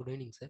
Good evening, sir.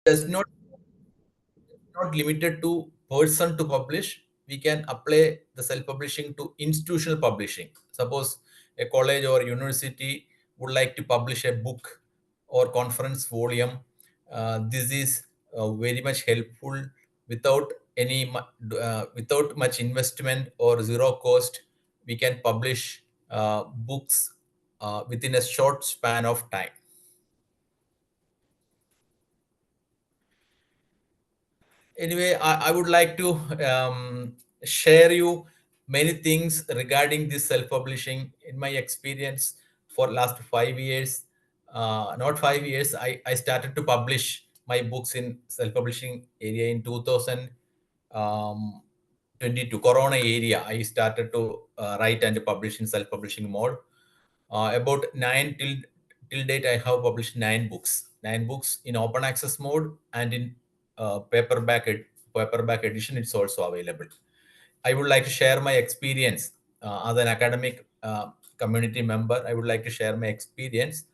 Does not limited to person to publish. We can apply the self-publishing to institutional publishing. Suppose a college or university would like to publish a book or conference volume. This is very much helpful without without much investment or zero cost. We can publish books within a short span of time. Anyway, I would like to share you many things regarding this self-publishing. In my experience for last 5 years, not 5 years, I started to publish my books in self-publishing area in 2000 um, 22 corona area. I started to write and publish in self-publishing mode. About nine till date, I have published nine books in open access mode, and in paperback edition. It's also available. I would like to share my experience as an academic community member. I would like to share my experience,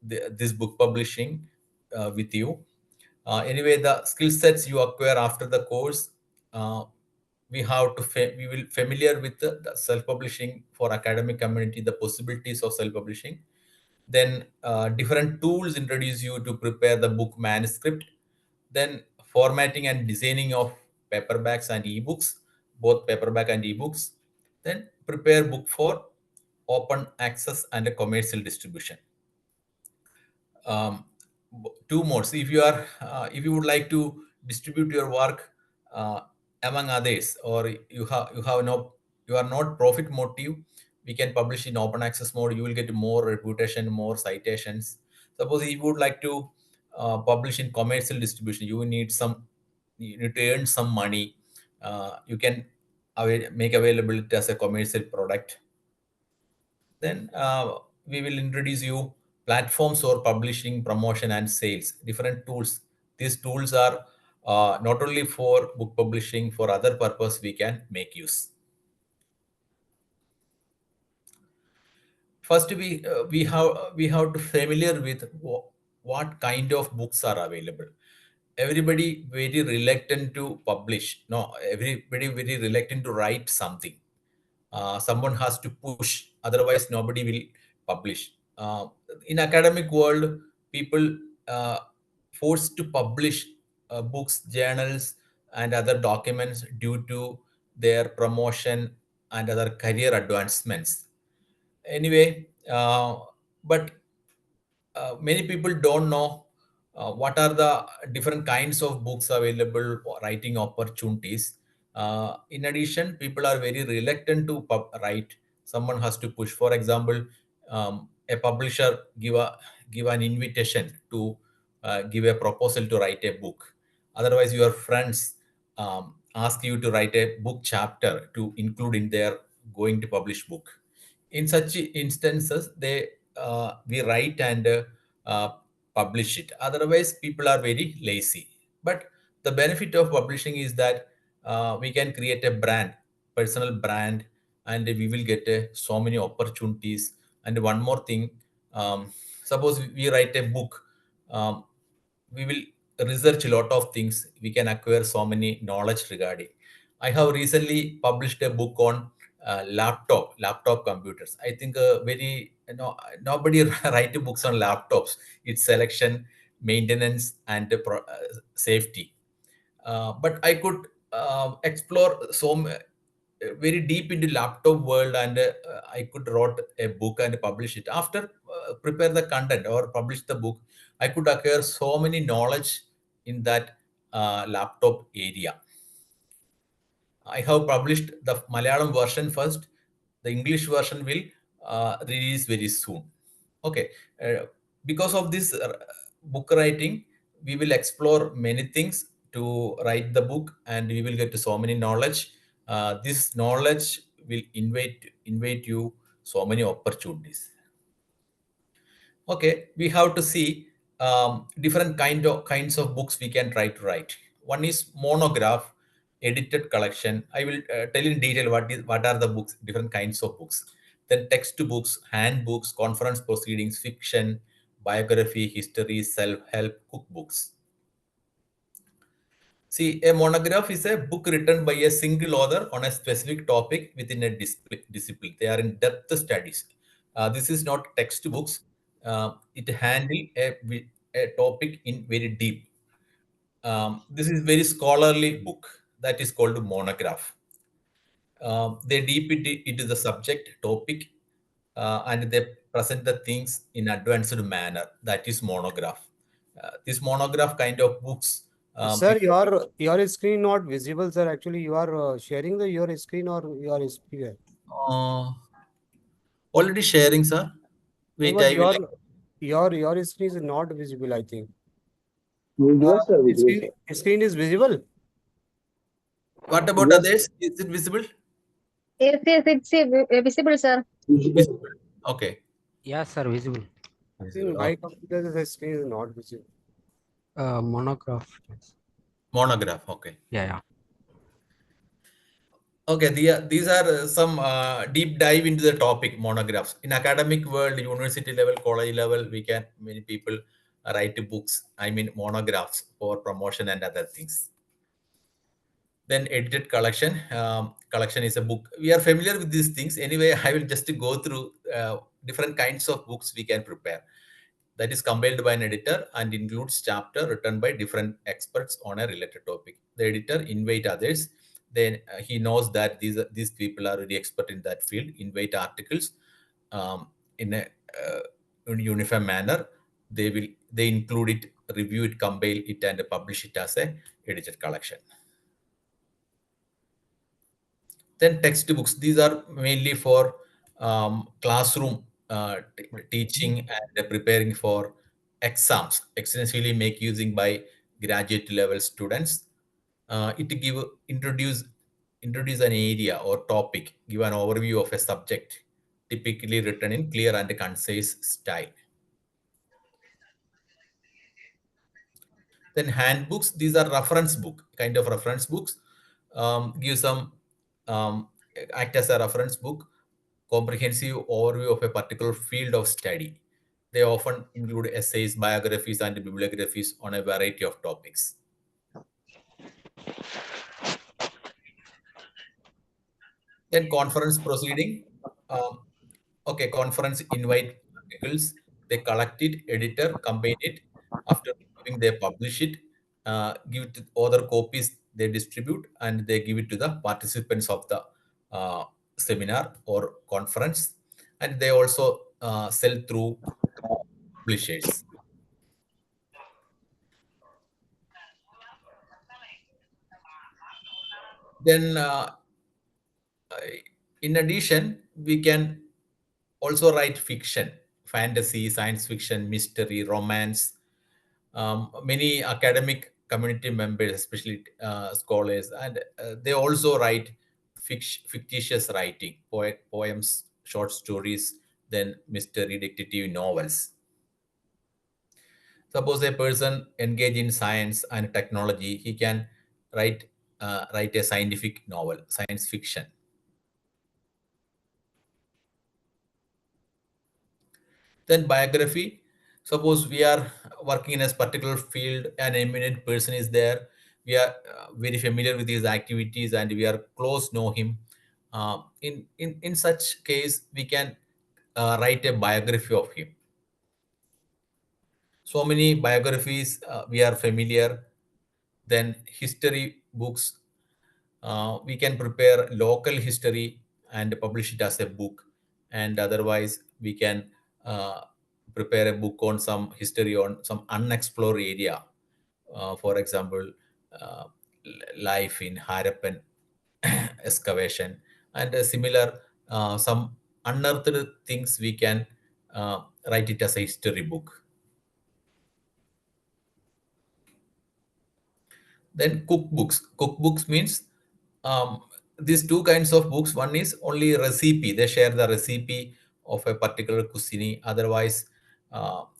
this book publishing with you. Anyway, the skill sets you acquire after the course, uh, we will familiar with the self-publishing for academic community, the possibilities of self-publishing. Then different tools introduce you to prepare the book manuscript. Then formatting and designing of paperbacks and ebooks, both paperback and ebooks. Then prepare book for open access and a commercial distribution. um, Two more. So if you would like to distribute your work uh, among others, or you have no, you are not profit motive, we can publish in open access mode. You will get more reputation, more citations. Suppose if you would like to publish in commercial distribution, you need to earn some money. You can make available it as a commercial product. Then we will introduce you platforms for publishing, promotion, and sales. Different tools. These tools are not only for book publishing, for other purpose we can make use. First, we have to familiar with what kind of books are available. Everybody very reluctant to publish. No, everybody very reluctant to write something. Someone has to push, otherwise nobody will publish. In academic world, people uh, forced to publish books, journals, and other documents due to their promotion and other career advancements. Anyway, but many people don't know what are the different kinds of books available, or writing opportunities. In addition, people are very reluctant to write. Someone has to push. For example, a publisher give an invitation to give a proposal to write a book. Otherwise, your friends ask you to write a book chapter to include in their going to publish book. In such instances, we write and uh, publish it. Otherwise, people are very lazy. But the benefit of publishing is that we can create a brand, personal brand, and we will get so many opportunities. And one more thing, suppose we write a book, um, we will research a lot of things. We can acquire so many knowledge regarding. I have recently published a book on laptop computers. I think very nobody write books on laptops. It's selection, maintenance, and safety. But I could explore very deep into laptop world, and I could write a book and publish it. After prepare the content or publish the book, I could acquire so many knowledge in that laptop area. I have published the Malayalam version first. The English version will release very soon. Okay. Because of this book writing, we will explore many things to write the book, and we will get to so many knowledge. This knowledge will invite you so many opportunities. Okay, we have to see different kinds of books we can try to write. One is monograph, edited collection. I will tell in detail what are the books, different kinds of books. Then textbooks, handbooks, conference proceedings, fiction, biography, history, self-help, cookbooks. See, a monograph is a book written by a single author on a specific topic within a discipline. They are in depth studies. This is not textbooks. It handle a topic in very deep. This is very scholarly book that is called monograph. They deep into the subject topic, and they present the things in advanced manner. That is monograph. This monograph kind of books, Sir, people. your screen not visible, sir. Actually, you are sharing the your screen or your speaker. Uh, Already sharing, sir. No, Wait, but I will. your screen is not visible, I think. Yes, sir, visible, sir. Screen is visible. What about Yes, others? Is it visible? Yes, yes, it's visible, sir. visible. Visible. Okay. Yeah, sir, visible. Visible. In my Okay. computer, the screen is not visible. Monograph. Monograph. Okay. Yeah, yeah. Okay. These are some deep dive into the topic monographs. In academic world, university level, college level, we can many people write books. I mean monographs for promotion and other things. Then edited collection. Collection is a book. We are familiar with these things. Anyway, I will just go through different kinds of books we can prepare. That is compiled by an editor and includes chapter written by different experts on a related topic. The editor invite others. Then he knows that these people are really expert in that field. Invite articles in a uniform manner. They include it, review it, compile it, and publish it as a edited collection. Then textbooks. These are mainly for classroom teaching and preparing for exams, extensively make using by graduate level students. It give introduce an area or topic, give an overview of a subject, typically written in clear and concise style. Then handbooks, these are reference book, kind of reference books, give some, act as a reference book, comprehensive overview of a particular field of study. They often include essays, biographies, and bibliographies on a variety of topics. Then conference proceeding. Okay, conference invite articles. They collect it, editor, combine it. After reviewing, they publish it, give it to other copies they distribute, and they give it to the participants of the uh, seminar or conference. And they also sell through publishers. Then, in addition, we can also write fiction, fantasy, science fiction, mystery, romance. Many academic community members, especially scholars, and they also write fictitious writing, poems, short stories, then mystery, detective novels. Suppose a person engage in science and technology, he can write write a scientific novel, science fiction. Then biography. Suppose we are working in a particular field, an eminent person is there. We are very familiar with his activities and we are close know him. In such case, we can write a biography of him. So many biographies we are familiar. Then history books. We can prepare local history and publish it as a book, and otherwise we can uh, prepare a book on some history on some unexplored area, for example, uh, life in Harappan excavation, and similar some unearthed things we can write it as a history book. Then cookbooks. Cookbooks means these two kinds of books. One is only recipe. They share the recipe of a particular cuisine. Otherwise,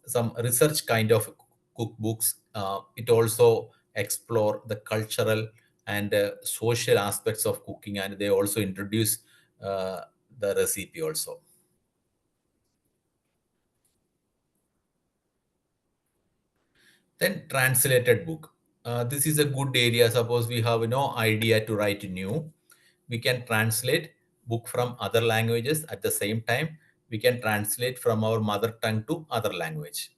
some research kind of cookbooks. It also explore the cultural and social aspects of cooking, and they also introduce uh, the recipe also. Then translated book. This is a good area. Suppose we have no idea to write new, we can translate book from other languages. At the same time, we can translate from our mother tongue to other language.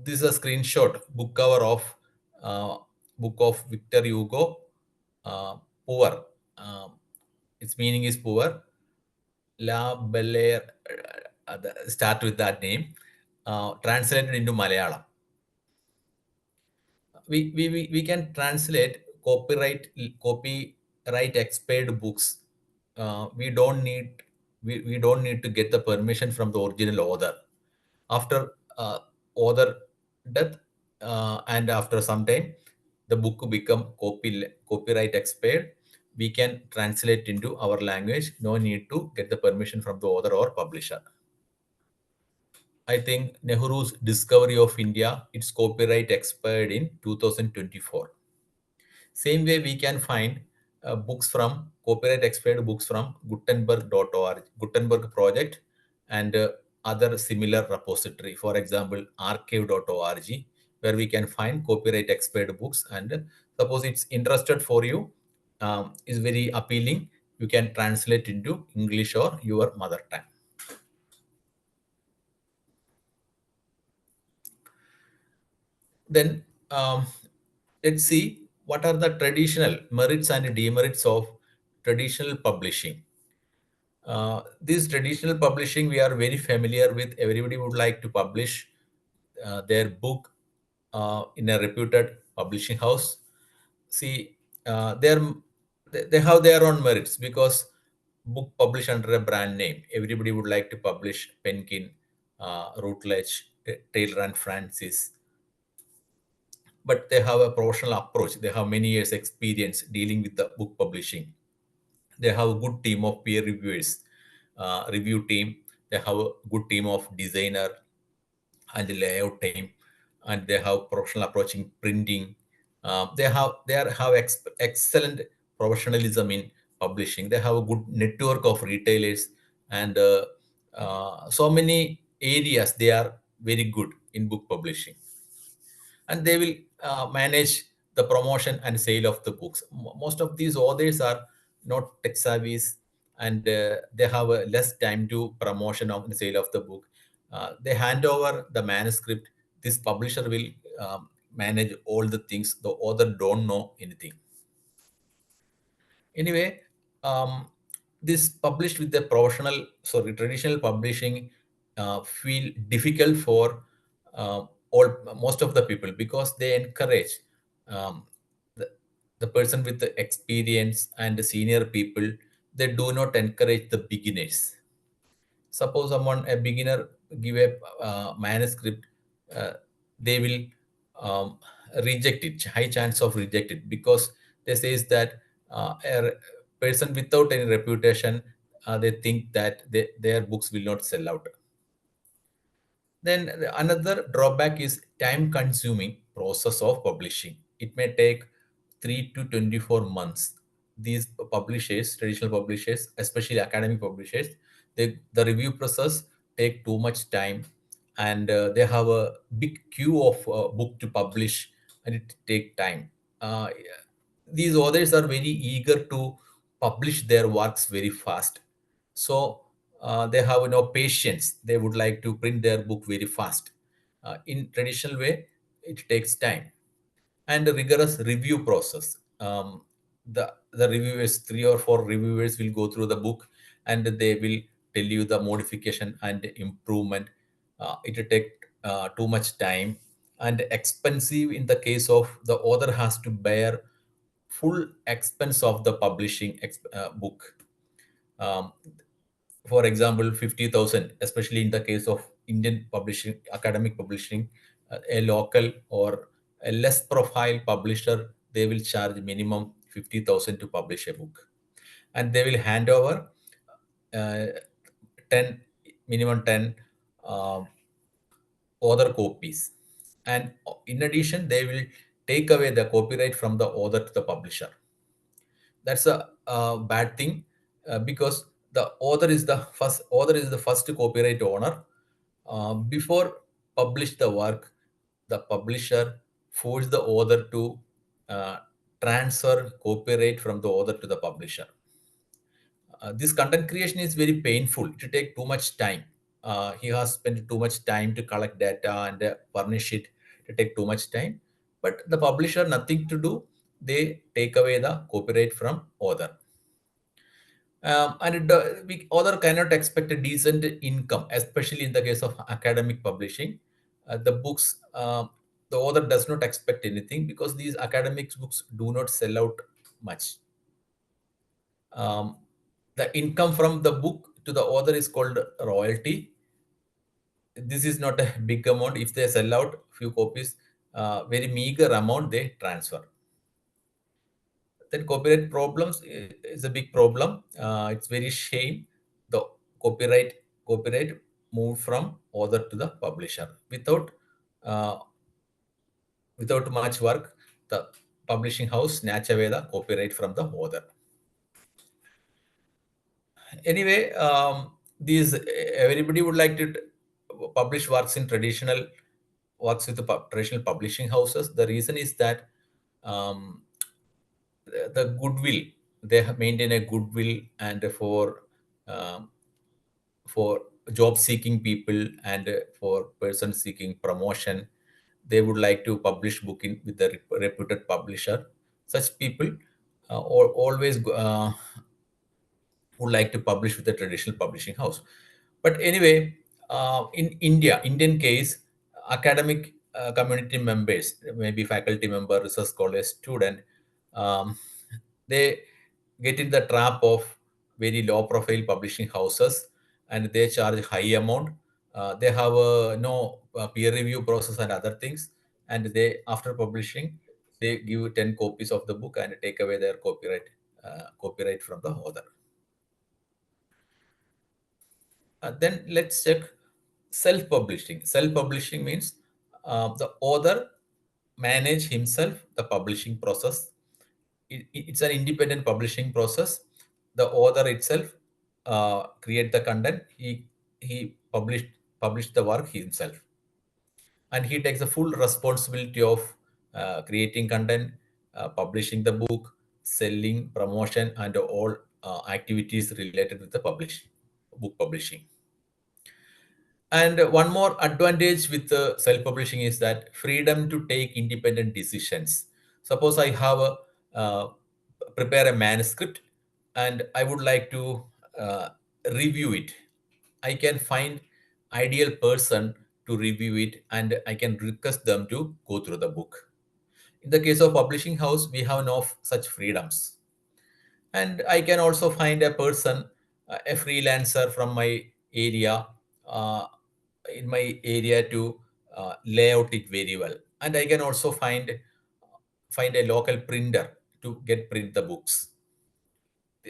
This is a screenshot book cover of uh, book of Victor Hugo, Poor. Its meaning is poor. La Belle Air, start with that name. Translated into Malayalam. We can translate copyright expired books. We don't need to get the permission from the original author. After author death, and after some time the book become copyright expired, we can translate into our language. No need to get the permission from the author or publisher. I think Nehru's discovery of India, its copyright expired in 2024. Same way, we can find books from copyright expired books from Gutenberg.org, Gutenberg project, and other similar repository. For example, archive.org, where we can find copyright expired books. And suppose it's interested for you, is very appealing, you can translate into English or your mother tongue. Then let's see what are the traditional merits and demerits of traditional publishing. This traditional publishing we are very familiar with. Everybody would like to publish their book in a reputed publishing house. See, they have their own merits because book published under a brand name. Everybody would like to publish Penkin, Routledge, Taylor and Francis, but they have a professional approach. They have many years experience dealing with the book publishing. They have a good team of peer reviewers, review team. They have a good team of designer, and the layout team, and they have professional approaching printing. They have excellent professionalism in publishing. They have a good network of retailers, and so many areas they are very good in book publishing, and they will manage the promotion and sale of the books. Most of these authors are not tech savvies, and they have less time to promotion of the sale of the book. They hand over the manuscript. This publisher will manage all the things. The author don't know anything. Anyway, this published with the professional, sorry, traditional publishing feel difficult for all most of the people, because they encourage um, the, the person with the experience and the senior people. They do not encourage the beginners. Suppose someone, a beginner, give a manuscript, uh, they will um, reject it, high chance of reject it, because they says that a person without any reputation, they think that their books will not sell out. Then another drawback is time consuming process of publishing. It may take 3 to 24 months. These publishers, traditional publishers, especially academic publishers, the review process take too much time, and they have a big queue of book to publish, and it take time. These authors are very eager to publish their works very fast. So they have no patience. They would like to print their book very fast. In traditional way, it takes time and a rigorous review process. The reviewers, 3 or 4 reviewers, will go through the book, and they will tell you the modification and improvement. It will take too much time and expensive. In the case of the author, has to bear full expense of the publishing book. Um, for example, 50,000, especially in the case of Indian publishing, academic publishing, a local or a less profile publisher, they will charge minimum 50,000 to publish a book, and they will hand over uh, 10, minimum 10 uh, author copies, and in addition they will take away the copyright from the author to the publisher. That's a bad thing, because the author is the first copyright owner. Before publish the work, the publisher force the author to uh, transfer copyright from the author to the publisher. This content creation is very painful. It will take too much time. He has spent too much time to collect data and furnish it. To take too much time, but the publisher nothing to do. They take away the copyright from author. We author cannot expect a decent income, especially in the case of academic publishing. The books, the author does not expect anything, because these academic books do not sell out much. Um, the income from the book to the author is called royalty. This is not a big amount. If they sell out few copies, very meager amount they transfer. Then copyright problems is a big problem. It's very shame the copyright moved from author to the publisher uh, without much work. The publishing house snatch away the copyright from the author. Anyway, these everybody would like to publish works in traditional works with the traditional publishing houses. The reason is that um, the goodwill, they have maintained a goodwill, and um, for job seeking people, and for person seeking promotion, they would like to publish book in with the reputed publisher. Such people always would like to publish with a traditional publishing house. But anyway, in Indian case, academic community members, maybe faculty member, research scholar, student, um, they get in the trap of very low profile publishing houses, and they charge high amount. They have no peer review process and other things, and they, after publishing, they give 10 copies of the book and take away their copyright from the author. Then let's check Self-publishing. Self-publishing means the author manage himself the publishing process. It's an independent publishing process. The author itself create the content. He published the work himself, and he takes the full responsibility of creating content, publishing the book, selling, promotion, and all activities related with the book publishing. And one more advantage with self-publishing is that freedom to take independent decisions. Suppose I have prepare a manuscript and I would like to review it. I can find ideal person to review it and I can request them to go through the book. In the case of publishing house, we have no such freedoms. And I can also find a person, a freelancer from my area, uh, in my area to lay out it very well. And I can also find a local printer to get print the books.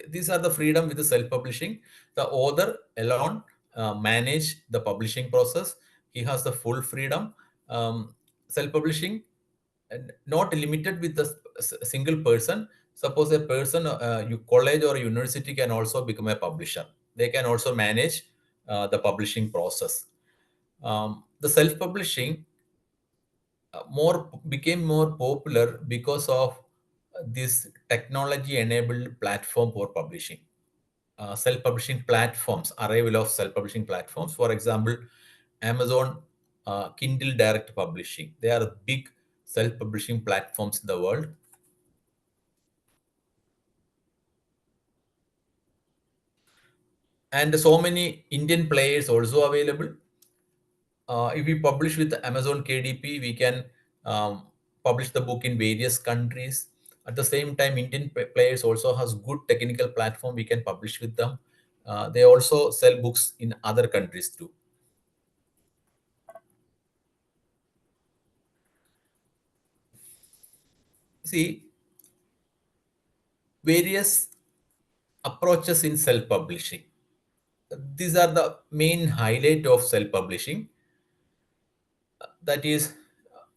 These are the freedom with the self-publishing. The author alone manage the publishing process. He has the full freedom. Self-publishing not limited with the single person. Suppose a person, you college or university can also become a publisher. They can also manage the publishing process. The self-publishing more became more popular because of this technology-enabled platform for publishing. Self-publishing platforms, arrival of self-publishing platforms. For example, Amazon Kindle Direct Publishing. They are big self-publishing platforms in the world. And so many Indian players also available. If we publish with Amazon KDP, we can publish the book in various countries. At the same time, Indian players also has good technical platform. We can publish with them. They also sell books in other countries too. See, various approaches in self-publishing. These are the main highlight of self-publishing. That is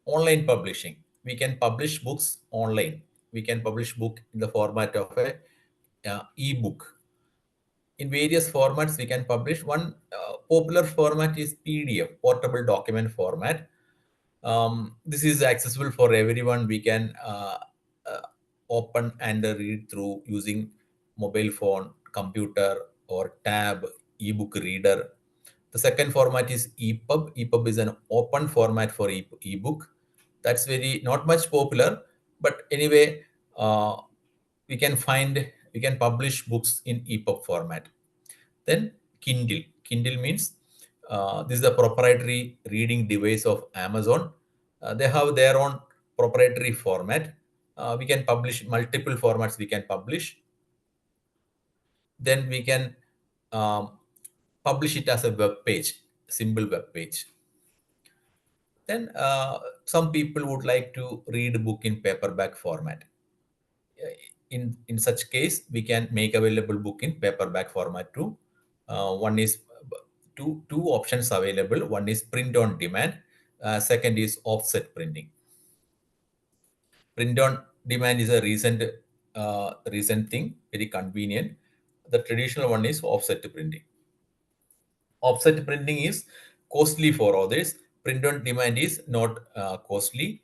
online publishing. We can publish books online. We can publish book in the format of a e-book. In various formats, we can publish. One popular format is PDF, portable document format. This is accessible for everyone. We can uh, open and read through using mobile phone, computer, or tab, ebook reader. The second format is EPUB. EPUB is an open format for ebook. That's very not much popular, but anyway, we can publish books in EPUB format. Then Kindle. Kindle means this is the proprietary reading device of Amazon. They have their own proprietary format. We can publish multiple formats. We can publish. Then we can um, publish it as a web page, simple web page. Then some people would like to read a book in paperback format. In such case, we can make available book in paperback format too. One is two options available. One is print on demand. Second is offset printing. Print on demand is a recent thing, very convenient. The traditional one is offset printing. Offset printing is costly for others. Print on demand is not costly.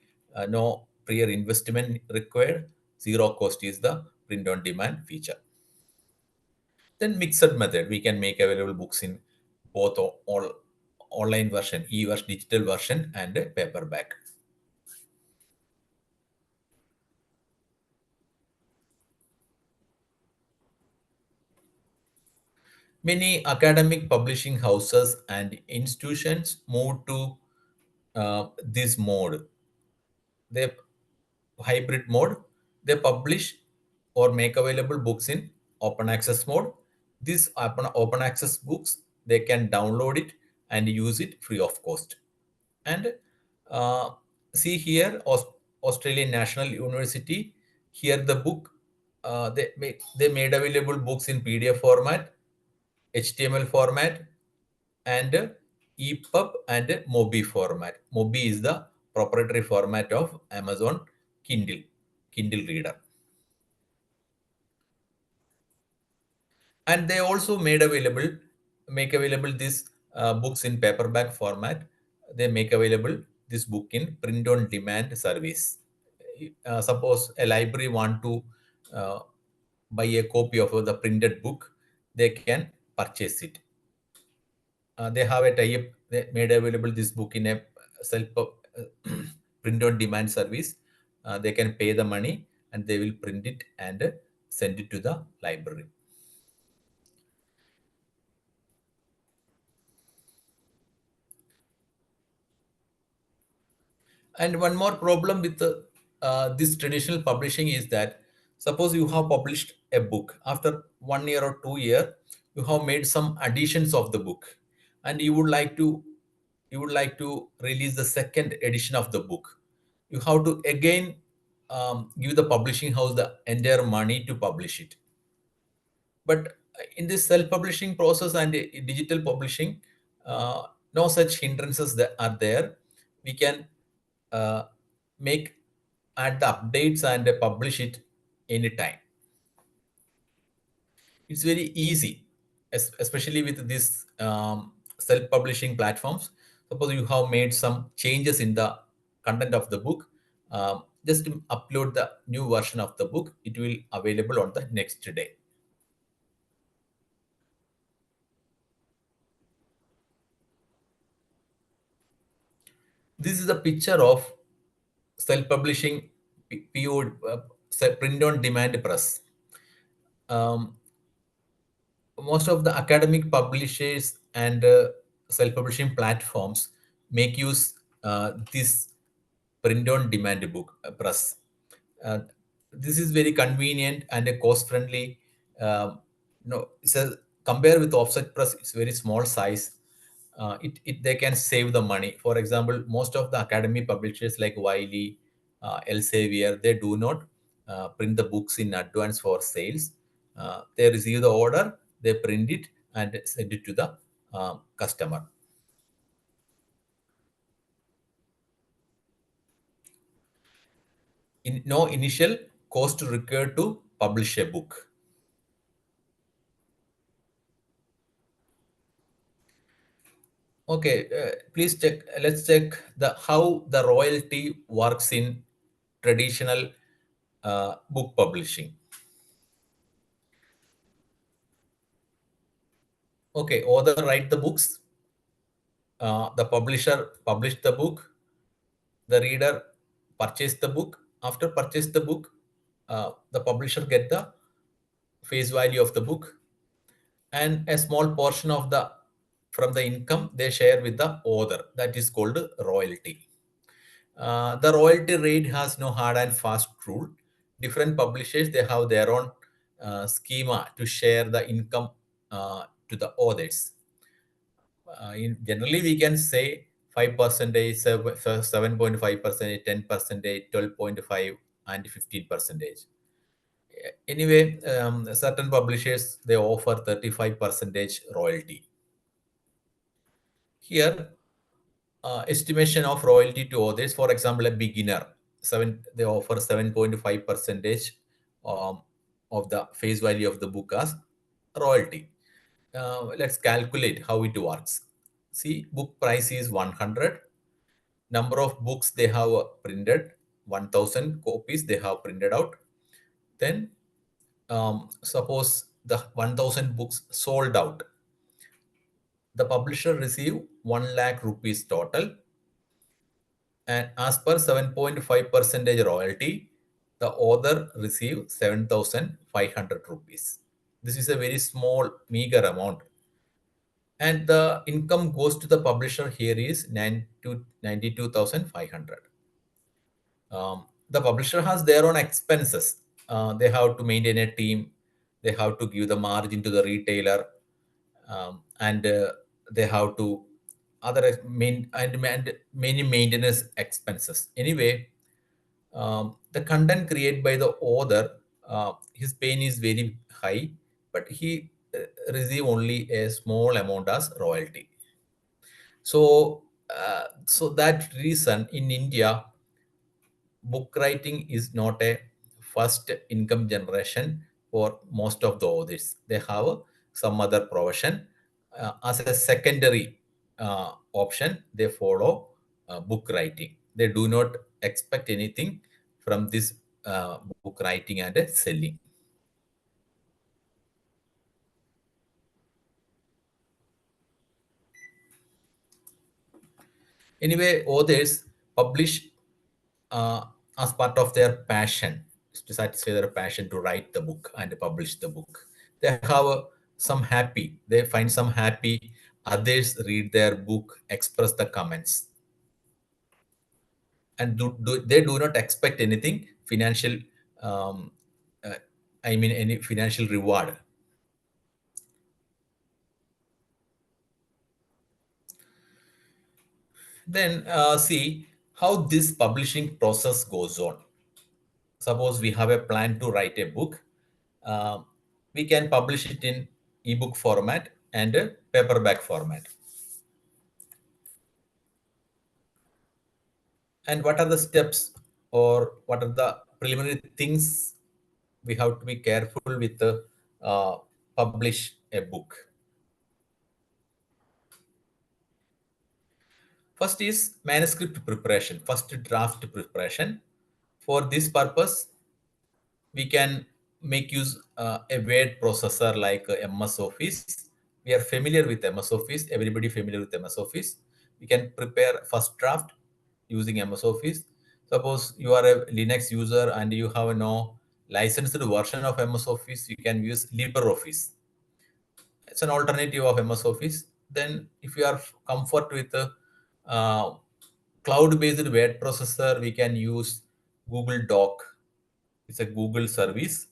No prior investment required. Zero cost is the print on demand feature. Then mixed method, we can make available books in both all online version, e-version, digital version, and paperback. Many academic publishing houses and institutions move to this mode. They hybrid mode. They publish or make available books in open access mode. These open access books, they can download it and use it free of cost. And uh, see here, Australian National University. Here the book, they made available books in PDF format, HTML format, and EPUB and MOBI format. MOBI is the proprietary format of Amazon Kindle reader. And they also make available these books in paperback format. They make available this book in print on demand service. Suppose a library want to uh, buy a copy of the printed book, they can purchase it. They have a tie-up. They made available this book in a self print on demand service. They can pay the money and they will print it and send it to the library. And one more problem with this traditional publishing is that suppose you have published a book after 1 year or 2 year, you have made some additions of the book, and you would like to release the second edition of the book. You have to again give the publishing house the entire money to publish it. But in this self-publishing process and digital publishing, no such hindrances that are there. We can uh, make add the updates and publish it anytime. It's very easy, especially with these self-publishing platforms. Suppose you have made some changes in the content of the book, just upload the new version of the book. It will available on the next day. This is a picture of self-publishing PO, print on demand press. Um, Most of the academic publishers and self-publishing platforms make use this print on demand book press. Uh, this is very convenient and a cost friendly. No, it's a compare with offset press. It's very small size. It they can save the money. For example, most of the academic publishers like Wiley, Elsevier, they do not print the books in advance for sales. They receive the order, they print it and send it to the customer. No initial cost required to publish a book. Okay, please check. Let's check the how the royalty works in traditional book publishing. Okay, author write the books. The publisher published the book. The reader purchased the book. After purchase the book, the publisher get the face value of the book, and a small portion of the from the income they share with the author. That is called royalty. The royalty rate has no hard and fast rule. Different publishers they have their own schema to share the income to the authors. Generally, we can say 5%, 7.5%, 10%, 12.5, and 15%. Anyway, certain publishers they offer 35% royalty. Here, estimation of royalty to others. For example, a beginner, they offer 7.5 percentage of the face value of the book as royalty. Let's calculate how it works. See, book price is 100. Number of books they have printed, 1,000 copies they have printed out. Then, suppose the 1,000 books sold out. The publisher receive 1 lakh rupees total, and as per 7.5% royalty, the author receive 7,500 rupees. This is a very small, meager amount. And the income goes to the publisher here is 92,500. The publisher has their own expenses. They have to maintain a team. They have to give the margin to the retailer, and they have to other many maintenance expenses. Anyway, the content created by the author, his pain is very high, but he receive only a small amount as royalty. So that reason in India, book writing is not a first income generation for most of the authors. They have some other profession as a secondary option. They follow book writing. They do not expect anything from this book writing and selling. Anyway, authors publish as part of their passion, to satisfy their passion to write the book and publish the book. They have some happy, they find some happy, others read their book, express the comments. And they do not expect anything financial, um, uh, I mean, any financial reward. Then see how this publishing process goes on. Suppose we have a plan to write a book, uh, we can publish it in ebook format and paperback format. And what are the steps, or what are the preliminary things we have to be careful with the publish a book? First is manuscript preparation, first draft preparation. For this purpose, we can make use a word processor like MS Office. We are familiar with MS Office. Everybody familiar with MS Office. We can prepare first draft using MS Office. Suppose you are a Linux user and you have no licensed version of MS Office, you can use LibreOffice. It's an alternative of MS Office. Then if you are comfort with the uh, cloud-based word processor, we can use Google Doc. It's a Google service,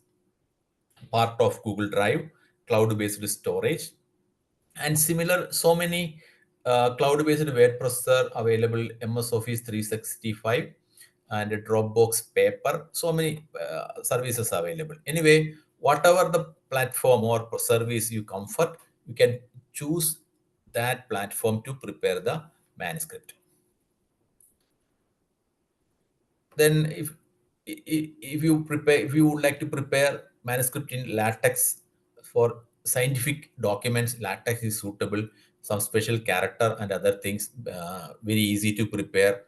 part of Google Drive, cloud-based storage. And similar, so many cloud-based word processor available, MS Office 365 and Dropbox Paper, so many services available. Anyway, whatever the platform or service you comfort, you can choose that platform to prepare the manuscript. Then if you would like to prepare manuscript in latex for scientific documents, latex is suitable. Some special character and other things, very easy to prepare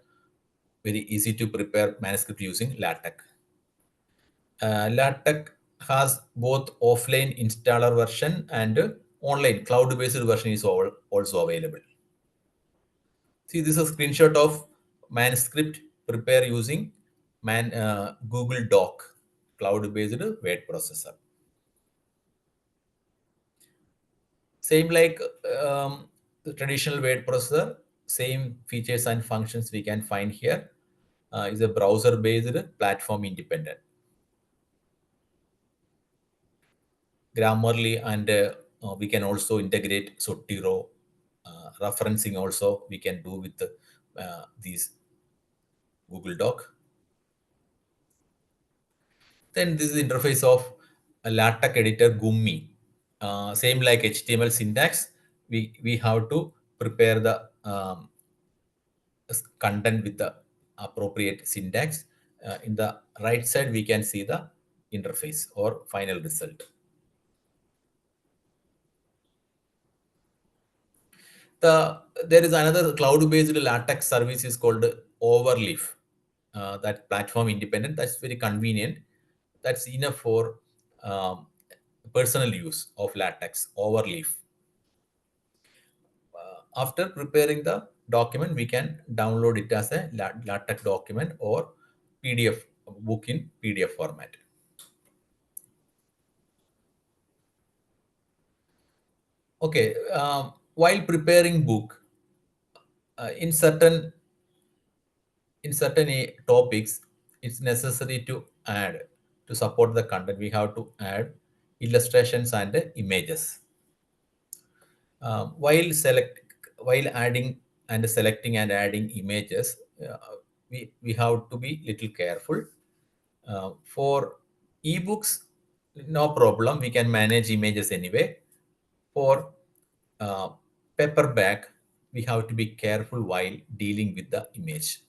manuscript using latex. LaTeX has both offline installer version and online cloud-based version is also available. See, this is a screenshot of manuscript prepare using Google Doc, cloud-based word processor. Same like the traditional word processor, same features and functions we can find here. Is a browser-based, platform independent. Grammarly, and we can also integrate Sotiro. Referencing also we can do with these Google Doc. Then this is the interface of a LaTeX editor Gummi. Same like HTML syntax, we have to prepare the content with the appropriate syntax. In the right side, we can see the interface or final result. There is another cloud-based LaTeX service is called Overleaf. That platform independent. That's very convenient. That's enough for personal use of LaTeX. Overleaf. After preparing the document, we can download it as a LaTeX document or PDF book in PDF format. Okay, while preparing book, in certain topics, it's necessary to add, to support the content, we have to add illustrations and images. While while adding and selecting and adding images, we have to be little careful. For ebooks, no problem, we can manage images anyway. For paperback, we have to be careful while dealing with the image.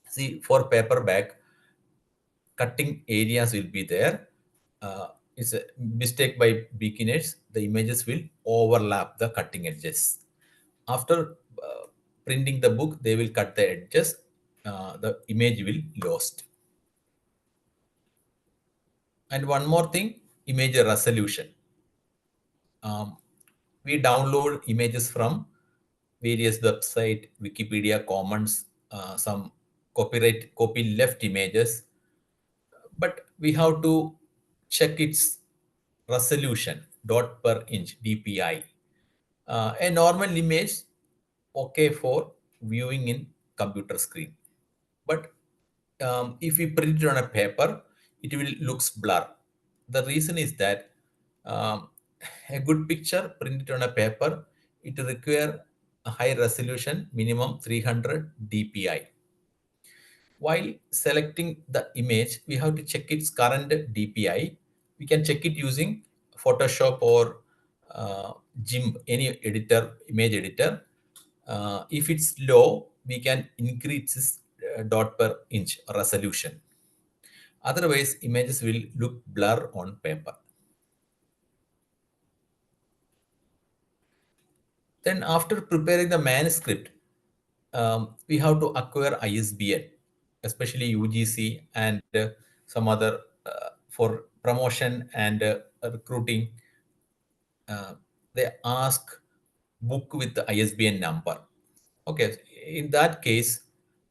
See, for paperback, cutting areas will be there. It's a mistake by beginners. The images will overlap the cutting edges. After printing the book, they will cut the edges. The image will lost. And one more thing, image resolution. We download images from various website, Wikipedia Commons, some copy left images, but we have to check its resolution, dot per inch, DPI. A normal image, okay for viewing in computer screen. But if we print it on a paper, it will looks blur. The reason is that um, a good picture printed on a paper, it require a high resolution, minimum 300 DPI. While selecting the image, we have to check its current DPI. We can check it using Photoshop or GIMP, any editor, image editor. If it's low, we can increase this dot per inch resolution. Otherwise, images will look blur on paper. Then after preparing the manuscript, we have to acquire ISBN, especially UGC and some other for promotion and recruiting. They ask book with the ISBN number. Okay, in that case,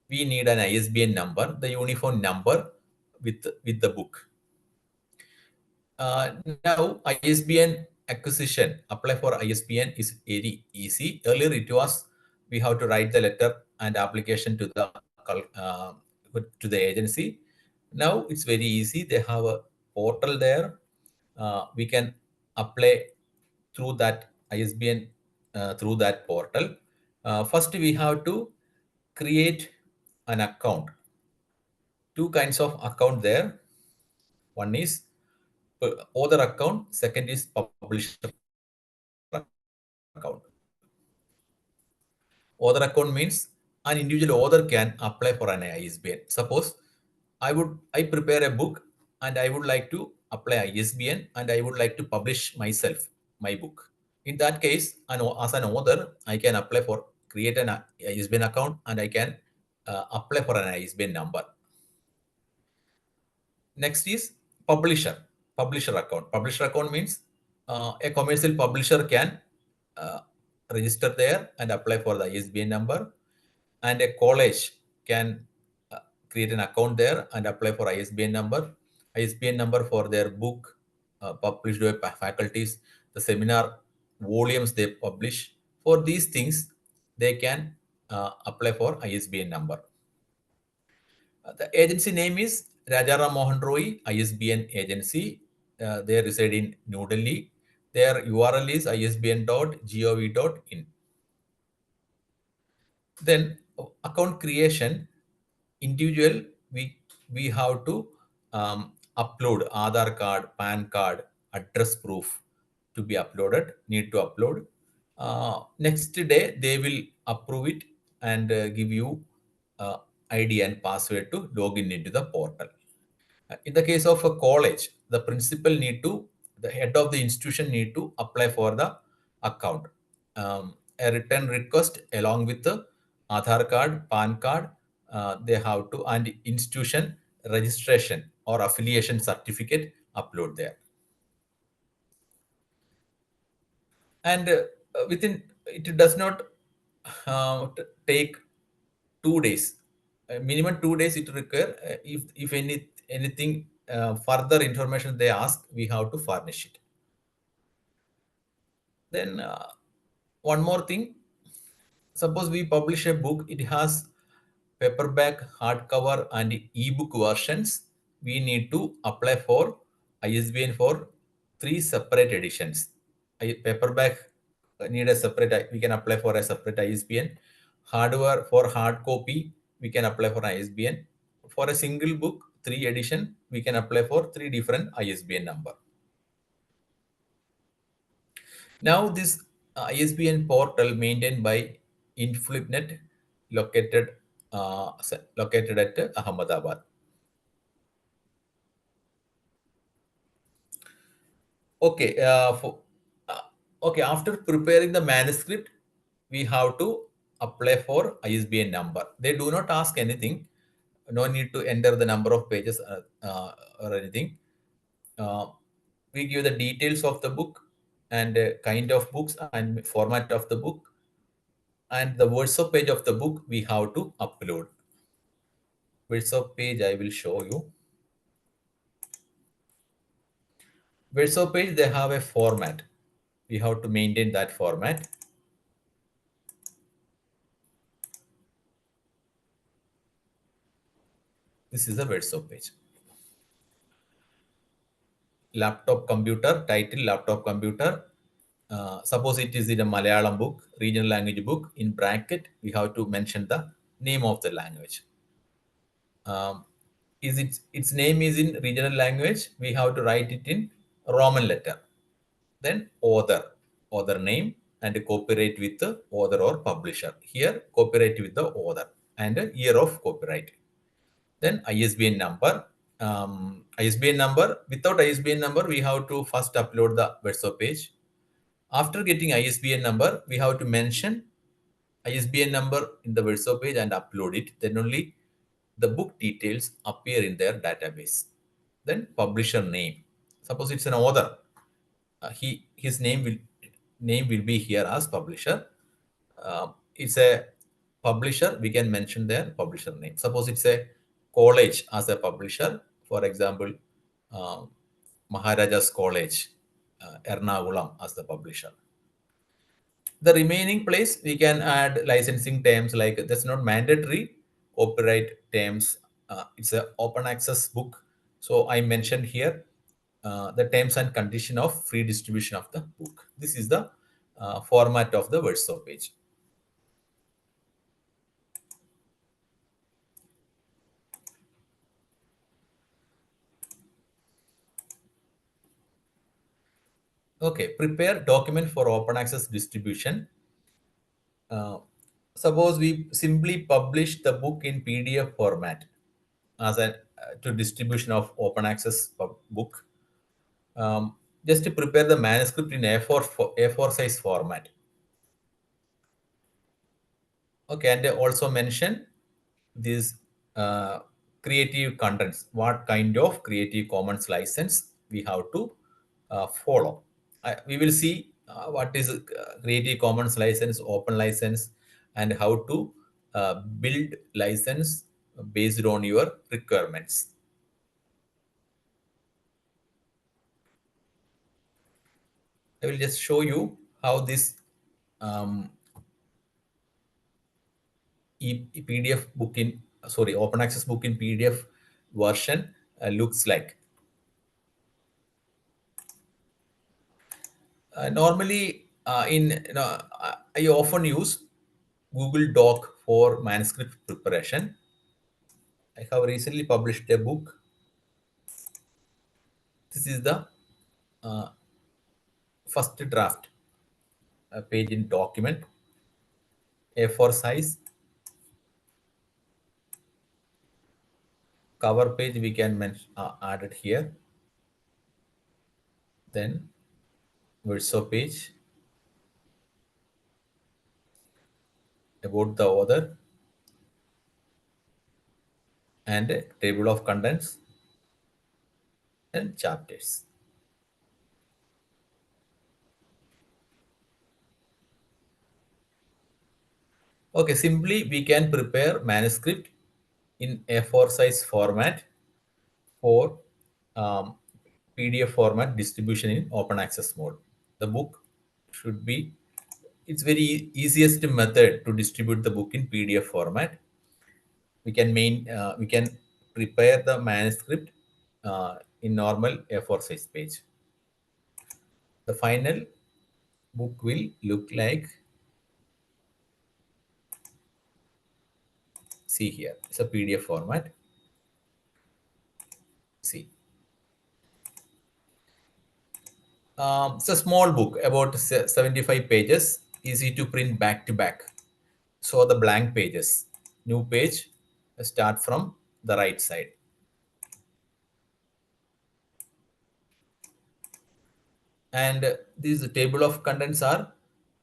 we need an ISBN number, the uniform number with the book. Now ISBN acquisition, apply for ISBN is very easy. Earlier it was we have to write the letter and application uh, to the agency. Now it's very easy. They have a portal there. We can apply through that ISBN through that portal. First, we have to create an account. Two kinds of account there. One is author account, second is publisher account. Author account means an individual author can apply for an ISBN. Suppose I prepare a book and I would like to apply ISBN and I would like to publish myself my book. In that case, as an author, I can apply for create an ISBN account and I can apply for an ISBN number. Next is publisher account. Publisher account means a commercial publisher can uh, register there and apply for the ISBN number, and a college can create an account there and apply for ISBN number for their book published by faculties, the seminar volumes they publish. For these things, they can apply for ISBN number. The agency name is Rajaram Mohan Roy ISBN agency. They reside in New Delhi. Their URL is isbn.gov.in. Then account creation, individual, we have to upload Aadhaar card, PAN card, address proof to be uploaded, need to upload. Next day, they will approve it and give you ID and password to log in into the portal. In the case of a college, the principal the head of the institution need to apply for the account. A written request along with the Aadhaar card, PAN card, they have to, and institution registration or affiliation certificate upload there. And within, it does not take 2 days. Minimum 2 days it require. If anything further information they ask, we have to furnish it. Then one more thing, suppose we publish a book, it has paperback, hardcover, and ebook versions. We need to apply for ISBN for 3 separate editions. Paperback need a separate, we can apply for a separate ISBN. Hardware for hard copy, we can apply for ISBN. For a single book, 3 edition, we can apply for 3 different ISBN number. Now this ISBN portal maintained by InfluNet located located at Ahmedabad. Okay, okay. After preparing the manuscript, we have to apply for ISBN number. They do not ask anything. No need to enter the number of pages or anything. We give the details of the book and kind of books and format of the book, and the workshop page of the book we have to upload. Workshop page I will show you. Workshop page, they have a format. We have to maintain that format. This is a workshop page. Laptop computer, title laptop computer. Suppose it is in a Malayalam book, regional language book. In bracket, we have to mention the name of the language. Is its name is in regional language, we have to write it in Roman letter. Then author name and copyright with the author or publisher. Here copyright with the author and year of copyright. Then ISBN number. ISBN number. Without ISBN number, we have to first upload the website page. After getting ISBN number, we have to mention ISBN number in the website page and upload it. Then only the book details appear in their database. Then publisher name. Suppose it's an author, his name will be here as publisher. It's a publisher, we can mention their publisher name. Suppose it's a college as a publisher, for example, uh, Maharaja's College, Ernakulam as the publisher. The remaining place we can add licensing terms, like that's not mandatory. Copyright terms, it's an open access book, so I mentioned here the terms and condition of free distribution of the book. This is the format of the workshop page. Okay, prepare document for open access distribution. Suppose we simply publish the book in PDF format as a to distribution of open access book. Just to prepare the manuscript in A4 size format. Okay, and also mention these creative contents. What kind of Creative Commons license we have to follow. We will see what is Creative Commons license, open license, and how to build license based on your requirements. I will just show you how this PDF book in open access book in PDF version looks like. Normally, I often use Google Doc for manuscript preparation. I have recently published a book. This is the first draft page in document, A4 size. Cover page we can add it here. Then verso page about the author and a table of contents and chapters. Okay, simply we can prepare manuscript in A4 size format for PDF format distribution in open access mode. The book should be, it's very easiest method to distribute the book in PDF format. We can prepare the manuscript in normal A4 size page. The final book will look like, see here, it's a PDF format. See, it's a small book, about 75 pages, easy to print back to back. show the blank pages. New page, start from the right side. And these table of contents are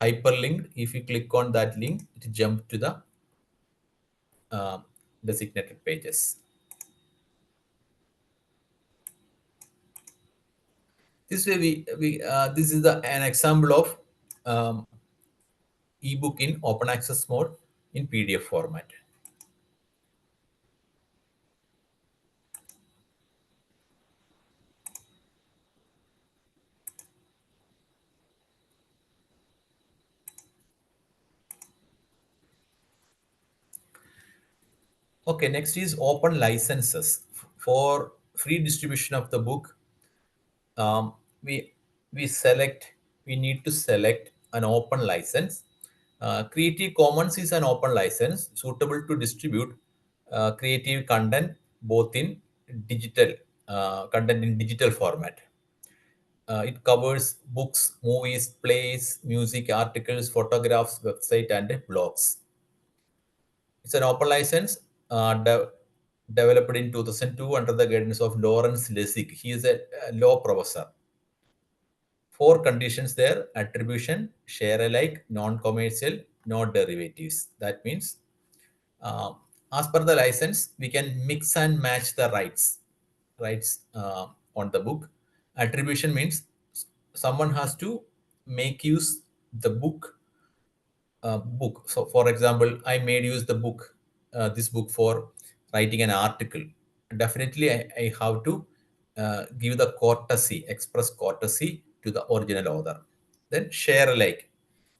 hyperlinked. If you click on that link, it jumps to the designated pages. This way, this is an example of ebook in open access mode in PDF format. Okay, next is open licenses. For free distribution of the book, um, we we need to select an open license. Creative Commons is an open license suitable to distribute creative content both in digital content in digital format. It covers books, movies, plays, music, articles, photographs, website, and blogs. It's an open license developed in 2002 under the guidance of Lawrence Lessig. He is a law professor. 4 conditions there: attribution, share alike, non-commercial, no derivatives. That means, uh, as per the license, we can mix and match the rights on the book. Attribution means someone has to make use the book. So, for example, I made use the book, this book for writing an article. Definitely, I have to give the courtesy, express courtesy to the original author. Then share alike.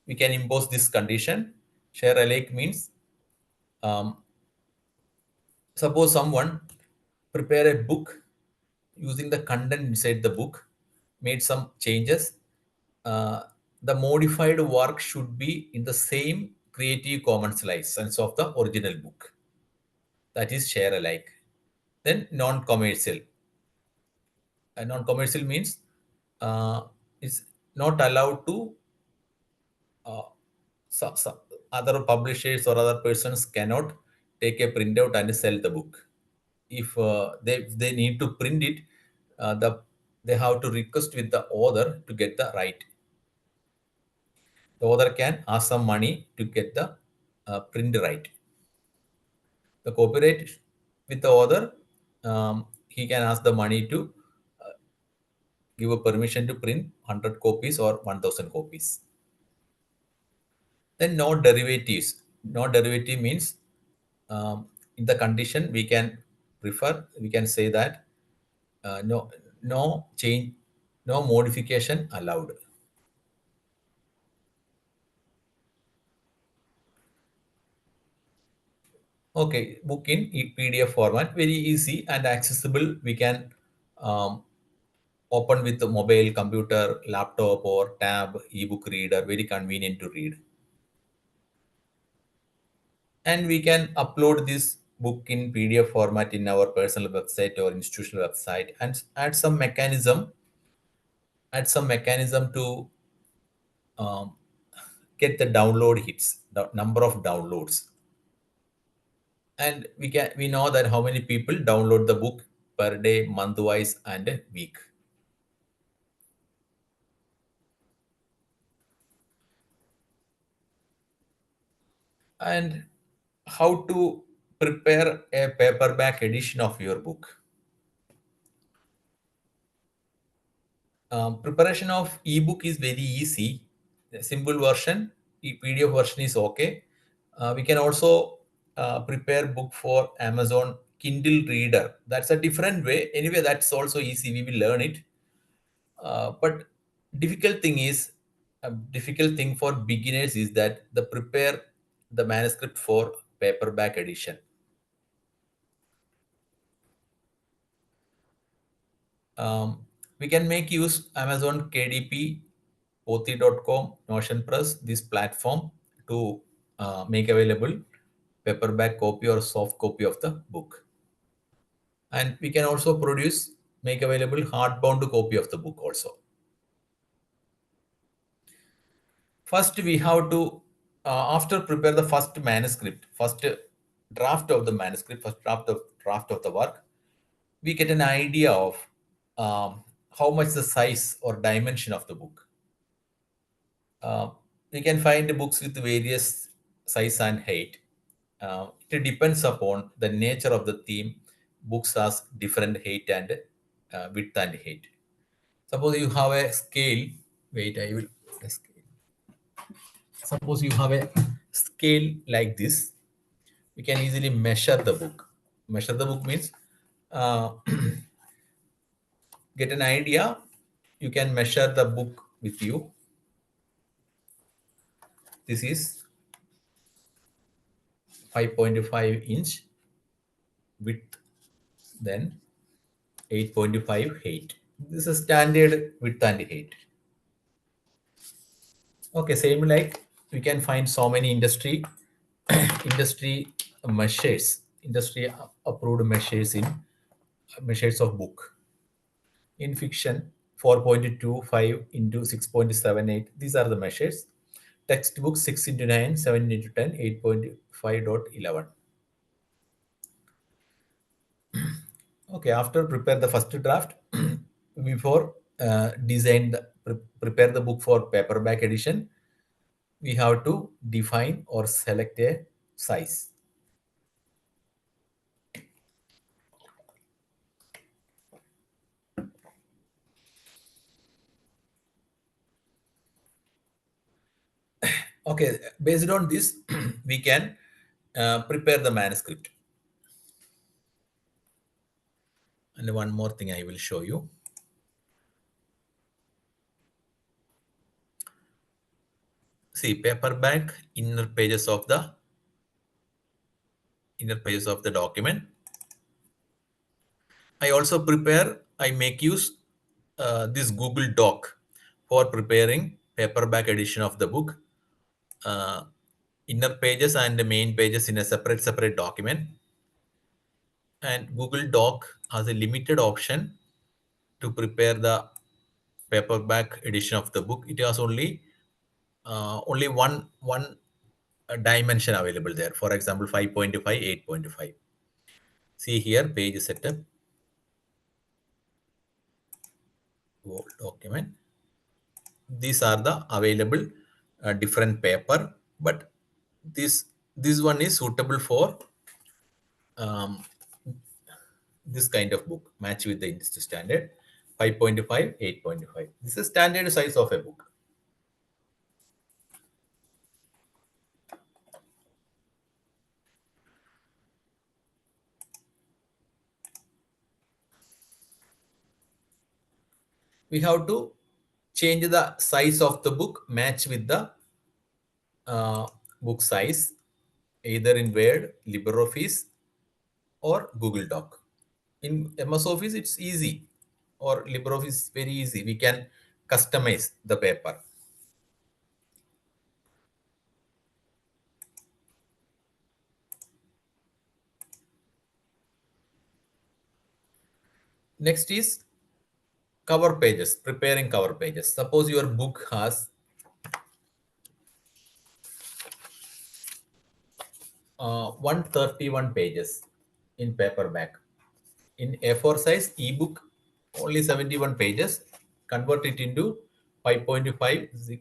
We can impose this condition. Share alike means, um, suppose someone prepare a book using the content inside the book, made some changes. Uh, the modified work should be in the same Creative Commons license of the original book. That is share alike. Then non-commercial. Non-commercial means is not allowed to uh, other publishers or other persons cannot take a printout and sell the book. If they need to print it, they have to request with the author to get the right. The author can ask some money to get the print right. The copyright with the author, he can ask the money to give a permission to print 100 copies or 1000 copies. Then no derivatives. No derivative means, in the condition we can say that no change, no modification allowed. Okay, book in PDF format, very easy and accessible. We can um, open with the mobile, computer, laptop, or tab, ebook reader, very convenient to read. And we can upload this book in PDF format in our personal website or institutional website and add some mechanism to um, get the download hits, the number of downloads. And we know that how many people download the book per day, month wise, and a week. And how to prepare a paperback edition of your book. Preparation of ebook is very easy. The simple version, PDF version is okay. We can also prepare book for Amazon Kindle Reader. That's a different way. Anyway, that's also easy. We will learn it. But difficult thing for beginners is that the prepare the manuscript for paperback edition. We can make use Amazon KDP, Pothi.com, Notion Press, this platform to make available paperback copy or soft copy of the book. And we can also make available hardbound copy of the book also. First, we have to After prepare the first manuscript, first draft of the manuscript, first draft of the work, we get an idea of how much the size or dimension of the book. We can find books with various size and height. It depends upon the nature of the theme. Books has different height and width and height. Suppose you have a scale. Wait, I will. Suppose you have a scale like this. You can easily measure the book. Measure the book means uh, get an idea. You can measure the book with you. This is 5.5 inch width, then 8.5 height. This is standard width and height. Okay, same like we can find so many industry industry measures, industry approved measures in measures of book. In fiction, 4.25 into 6.78. These are the measures. Textbook 6 into 9, 7 into 10, 8.5.11. Okay, after prepare the first draft, before prepare the book for paperback edition, we have to define or select a size. Okay, based on this, we can prepare the manuscript. And one more thing I will show you. See, paperback inner pages of the document. I also prepare, I make use this Google Doc for preparing paperback edition of the book. Inner pages and the main pages in a separate document. And Google Doc has a limited option to prepare the paperback edition of the book. It has only one dimension available there. For example, 5.5, 8.5. See here, page setup, Word document. These are the available different paper, but this one is suitable for um, this kind of book, match with the industry standard. 5.5, 8.5. This is standard size of a book. We have to change the size of the book, match with the book size, either in Word, LibreOffice, or Google Doc. In MS Office, it's easy, or LibreOffice is very easy. We can customize the paper. Next is cover pages, preparing cover pages. Suppose your book has 131 pages in paperback. In A4 size ebook, only 71 pages. Convert it into 5.5,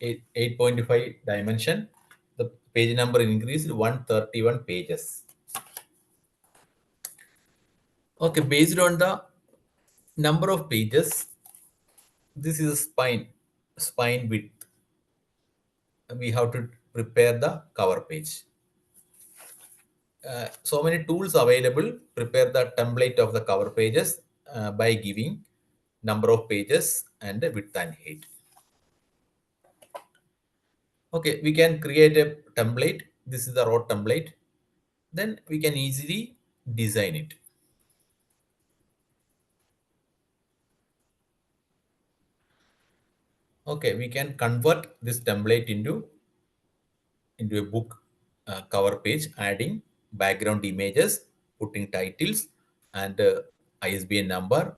8.5 dimension. The page number increased 131 pages. Okay, based on the number of pages, this is a spine width. We have to prepare the cover page. So many tools available. Prepare the template of the cover pages by giving number of pages and the width and height. Okay, we can create a template. This is the raw template. Then we can easily design it. Okay, we can convert this template into a book cover page, adding background images, putting titles, and ISBN number,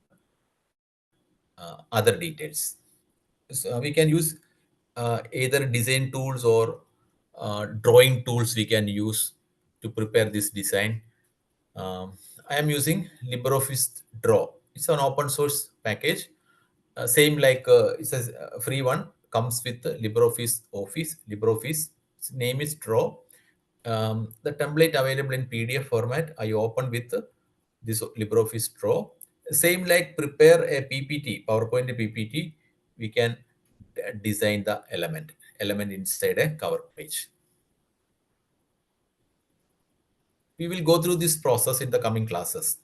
other details. So we can use either design tools or drawing tools we can use to prepare this design. I am using LibreOffice Draw. It's an open source package. Same like it's a free one, comes with the LibreOffice Office. LibreOffice its name is Draw. The template available in PDF format I open with this LibreOffice Draw. Same like prepare a PPT, PowerPoint PPT. We can design the element inside a cover page. We will go through this process in the coming classes.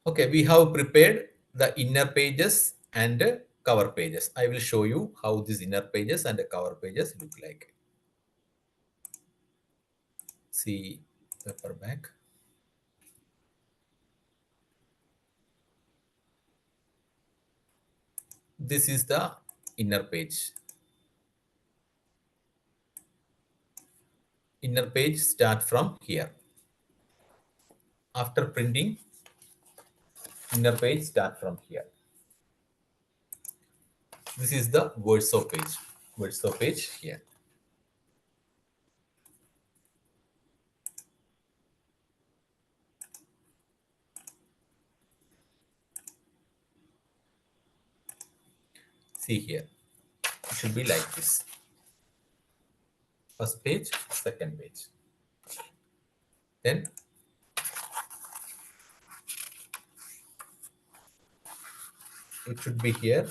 Okay, we have prepared the inner pages and cover pages. I will show you how these inner pages and the cover pages look like. See paperback. This is the inner page. Inner page start from here. After printing, inner page start from here. This is the Workspace page. Workspace page here. See here. It should be like this. First page, second page. Then it should be here.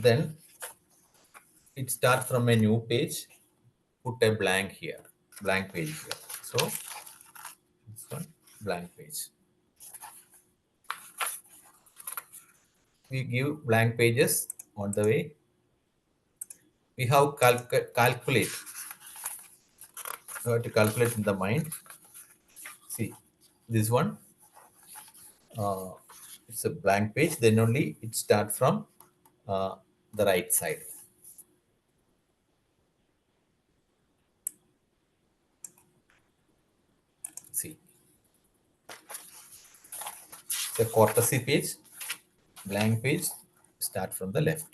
Then it starts from a new page. Put a blank here, blank page here. So this one, blank page. We give blank pages on the way. We have calculate. We have to calculate in the mind. See, this one, it's a blank page. Then only it starts from the right side. See, the courtesy page, blank page, start from the left.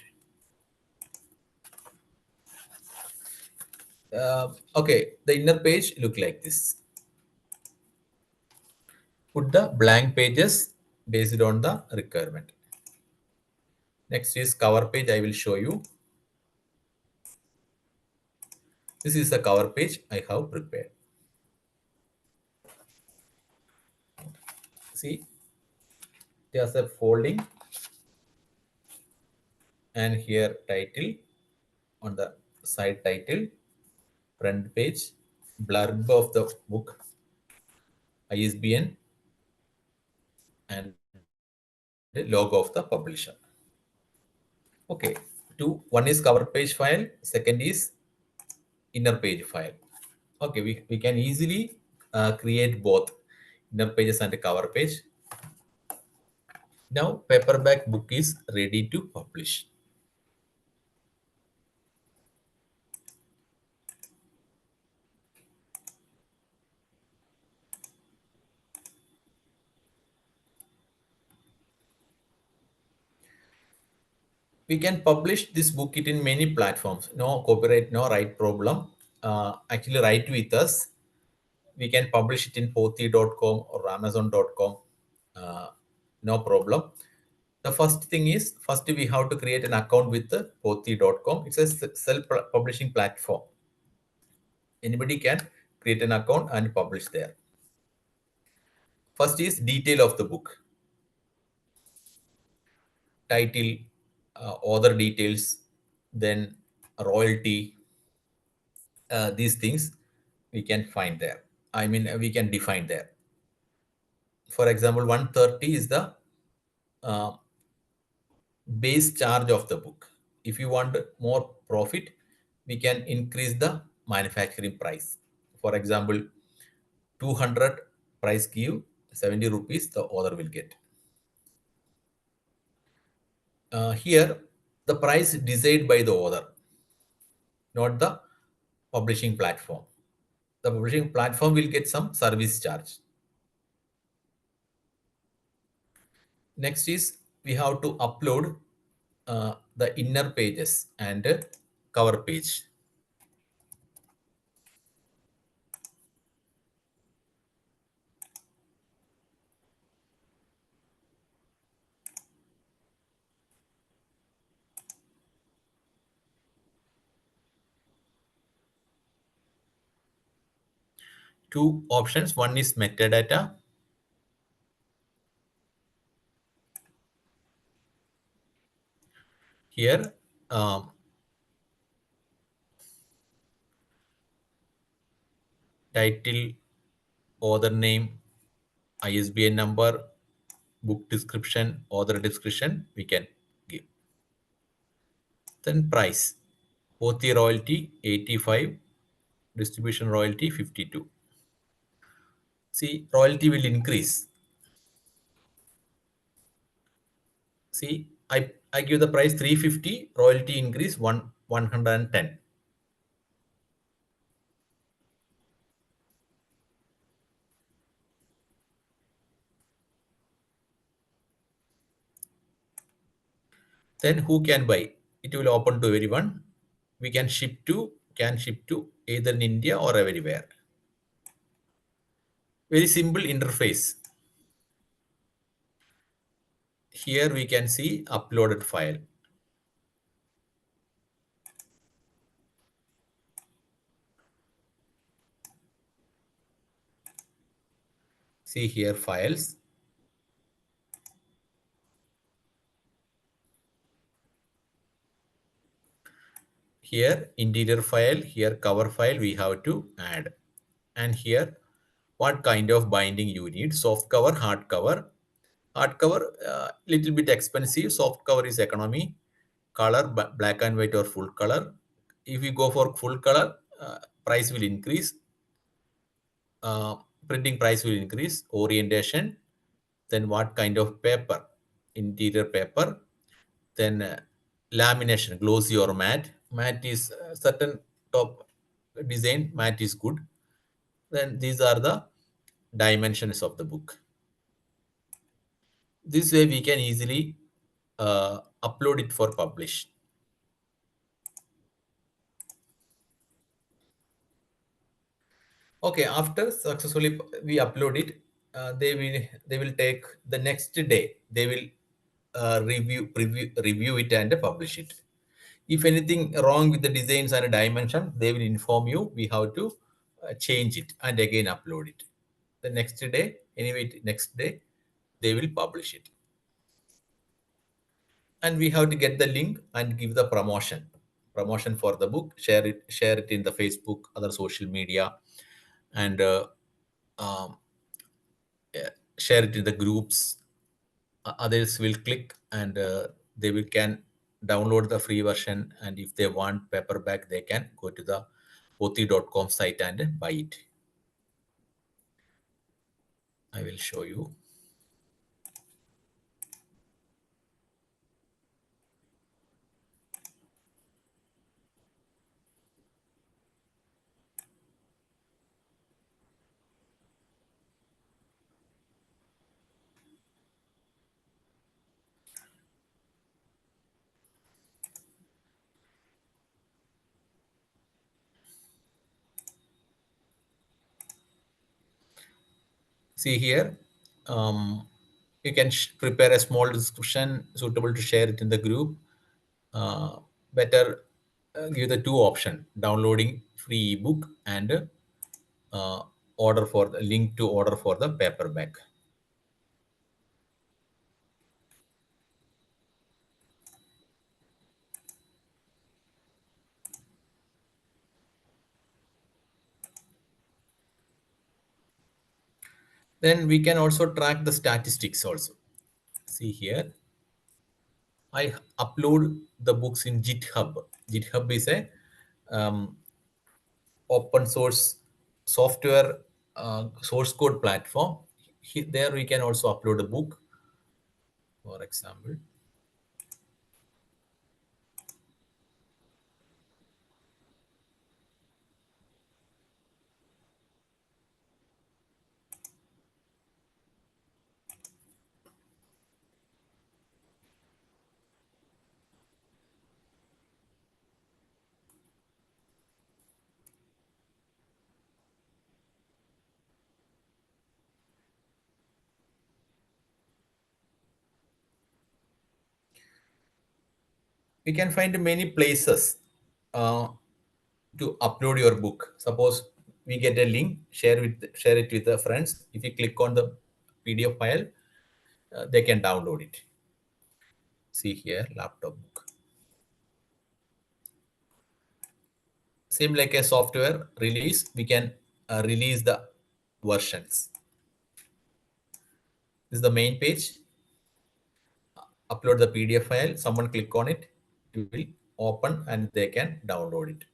Okay, the inner page look like this. Put the blank pages based on the requirement. Next is cover page. I will show you. This is the cover page I have prepared. See, there's a folding and here title on the side title, front page, blurb of the book, ISBN, and the logo of the publisher. Okay, one is cover page file, second is inner page file. Okay, we can easily create both inner pages and the cover page. Now paperback book is ready to publish. We can publish this book it in many platforms. No copyright, no right problem. Actually write with us. We can publish it in pothi.com or amazon.com. No problem. The first thing is, first we have to create an account with the pothi.com. It's a self-publishing platform. Anybody can create an account and publish there. First is detail of the book. Title, author details, then royalty. These things we can find there. I mean, we can define there. For example, 130 is the base charge of the book. If you want more profit, we can increase the manufacturing price. For example, 200 price give 70 rupees the author will get. Here the price decided by the author, not the publishing platform. The publishing platform will get some service charge. Next is we have to upload the inner pages and cover page. Two options. One is metadata. Here, title, author name, ISBN number, book description, author description we can give. Then price, OT royalty 85, distribution royalty 52. See, royalty will increase. See, I give the price 350, royalty increase 110. Then who can buy? It will open to everyone. We can ship to either in India or everywhere. Very simple interface. Here we can see uploaded file. See here files. Here interior file, here cover file we have to add. And here what kind of binding you need, soft cover, hard cover. Hard cover little bit expensive, soft cover is economy, color black and white or full color. If you go for full color, price will increase, uh, printing price will increase, orientation, then what kind of paper, interior paper, then lamination, glossy or matte. Matte is certain top design, matte is good. Then these are the dimensions of the book. This way we can easily upload it for publish. Okay, after successfully we upload it, they will take the next day. They will review it and publish it. If anything wrong with the designs and dimension, they will inform you. We have to change it and again upload it. The next day, anyway, next day they will publish it. And we have to get the link and give the promotion for the book, share it in the Facebook, other social media, and um, share it in the groups. Others will click and they will can download the free version, and if they want paperback they can go to the ot.com site and buy it. I will show you. See here, you can prepare a small description suitable to share it in the group. Better give the two option: downloading free ebook and uh, order for the link to order for the paperback. Then we can also track the statistics also. See here, I upload the books in GitHub. GitHub is a um, open source software source code platform. There we can also upload a book, for example. we can find many places to upload your book. Suppose we get a link, share it with the friends. If you click on the PDF file, they can download it. See here, laptop book. Same like a software release, we can release the versions. This is the main page. Upload the PDF file. Someone click on it, it will open and they can download it.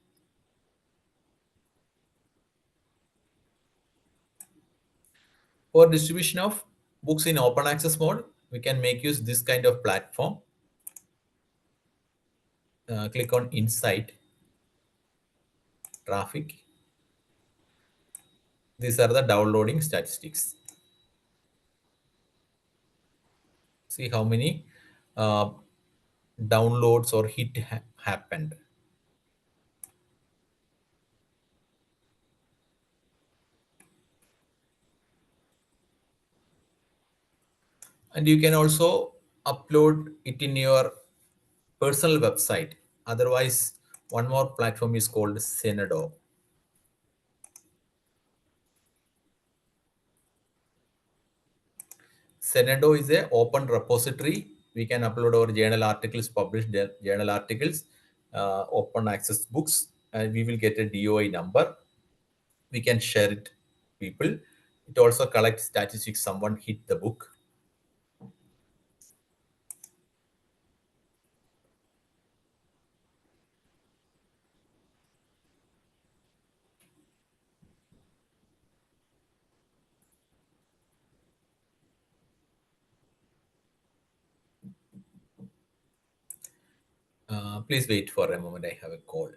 For distribution of books in open access mode, we can make use this kind of platform. Click on Insight, Traffic. These are the downloading statistics. See how many uh, downloads or hit happened. And you can also upload it in your personal website. Otherwise, one more platform is called Senado. Senado is a open repository. We can upload our journal articles, published journal articles, open access books, and we will get a DOI number. We can share it people. It also collects statistics. Someone hit the book. Please wait for a moment. I have a call.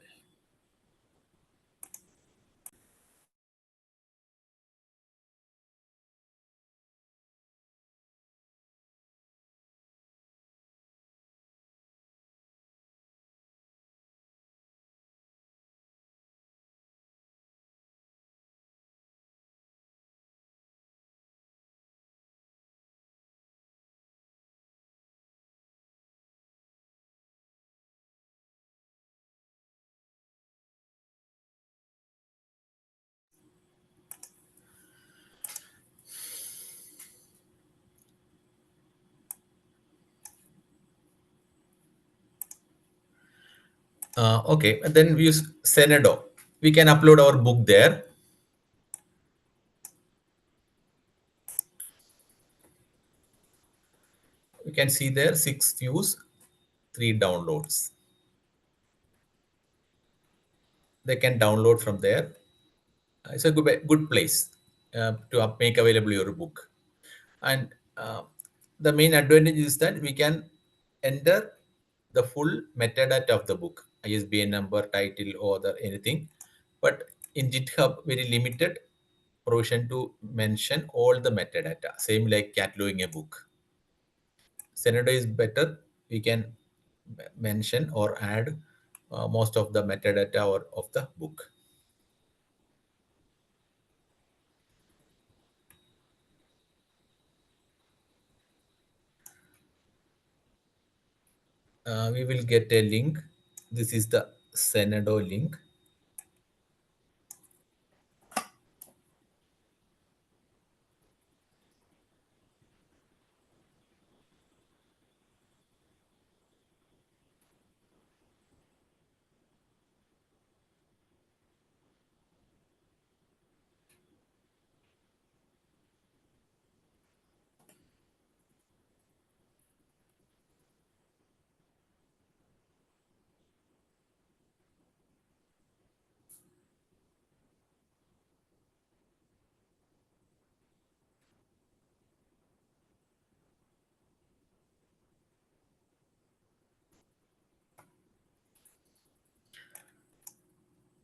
Okay, and then we use Senado. We can upload our book there. You can see there 6 views, 3 downloads. They can download from there. It's a good place to make available your book. And the main advantage is that we can enter the full metadata of the book, ISBN number, title, author, anything. But in GitHub, very limited provision to mention all the metadata, same like cataloging a book. Senado is better. We can mention or add most of the metadata or of the book. We will get a link. This is the Senado link.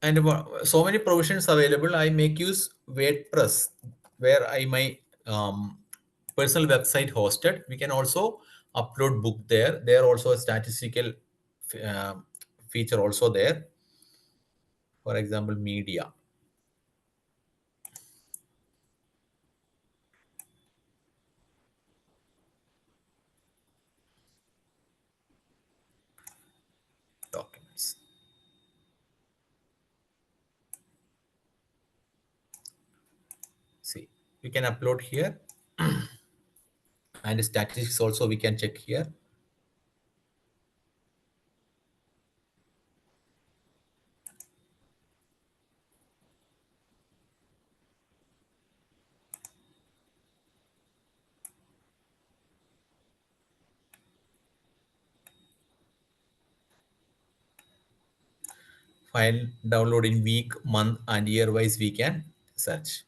And so many provisions available. I make use WordPress, where I my personal website hosted. We can also upload book there. There also a statistical uh, feature also there. For example, media. we can upload here. And statistics also we can check here. File download in week, month, and year wise we can search.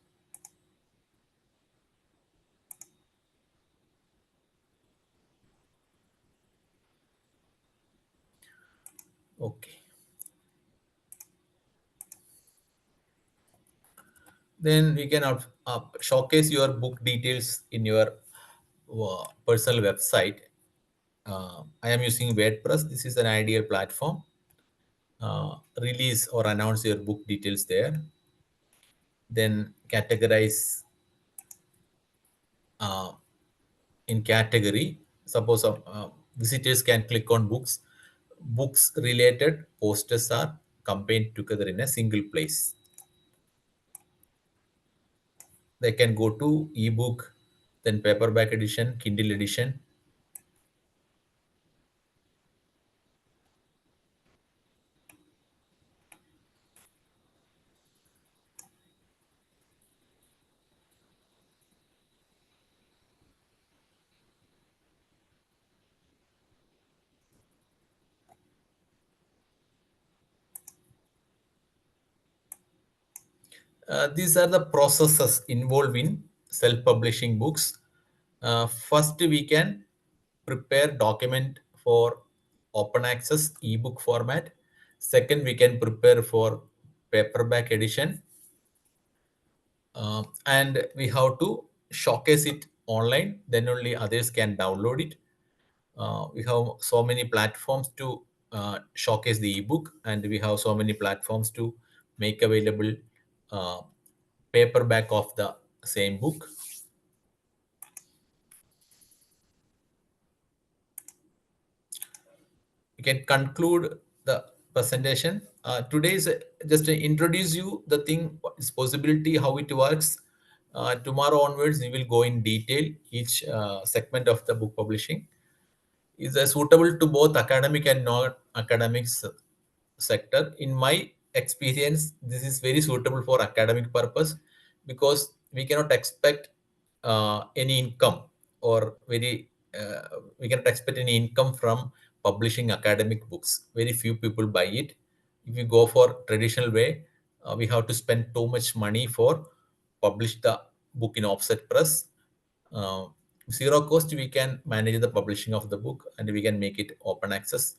Okay. Then we can showcase your book details in your personal website. I am using WordPress. This is an ideal platform. Release or announce your book details there. Then categorize in category. Suppose visitors can click on books. Books related posters are combined together in a single place. They can go to ebook, then paperback edition, Kindle edition. These are the processes involved in self-publishing books. First, we can prepare document for open access ebook format. Second, we can prepare for paperback edition, and we have to showcase it online. Then only others can download it. We have so many platforms to showcase the ebook, and we have so many platforms to make available uh, paperback of the same book. We can conclude the presentation. Today is just to introduce you the thing, its possibility, how it works. Tomorrow onwards, we will go in detail each segment of the book publishing. Is suitable to both academic and non-academic sector. In my experience, this is very suitable for academic purpose because we cannot expect any income or we cannot expect any income from publishing academic books. Very few people buy it. If you go for traditional way, we have to spend too much money for publish the book in offset press. uh, Zero cost we can manage the publishing of the book and we can make it open access.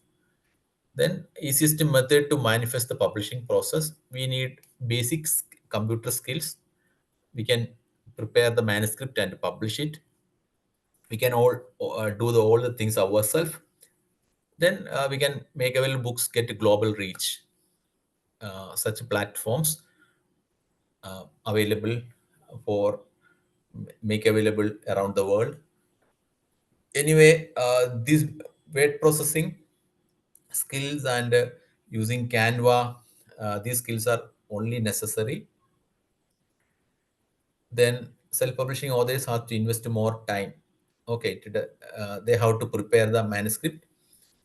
Then easiest method to manifest the publishing process, we need basic computer skills. We can prepare the manuscript and publish it. We can do all the things ourselves. Then we can make available books get global reach. Such platforms available for make available around the world. Anyway, this word processing skills and using Canva, these skills are only necessary. Then self-publishing authors have to invest more time. Okay, they have to prepare the manuscript